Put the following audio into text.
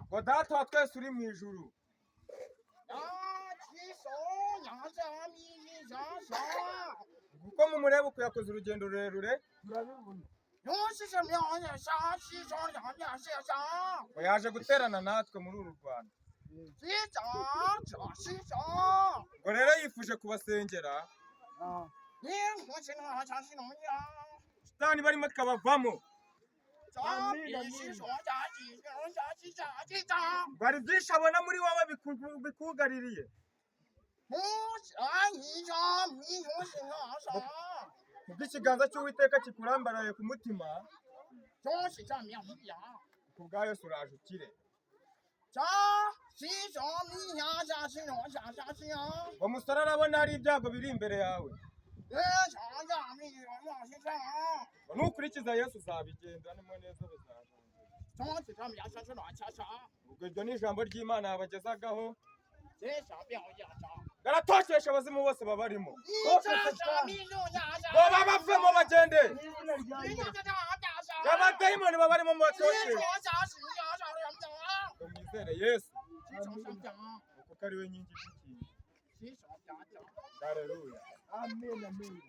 ngo data wa twese uri mu ijuru kuko mumureba uko yakoze urugendo rurerure ngo yaje guterana natwe muri uru Rwanda ngo rero yifuje kubasengera shitani barimo kabavamo bari byinshi abona muri wowe bikugaririye ubwo ikiganza cy'Uwiteka kikurambaraye ku mutima ku bwa Yesu uraje ukire uwo musore arabona hari ibyago biri imbere yawe nukurikiza Yesu uzabigendanemo neza ubwo iryo ni ijambo ry'Imana yabagezagaho garatokesha abazimu bose babarimo ngo babavemo bagende abadayimoni babarimo mubatokeshe mwizere Yesu kuko ari we nkingi y'iki. Haleluya. Amen.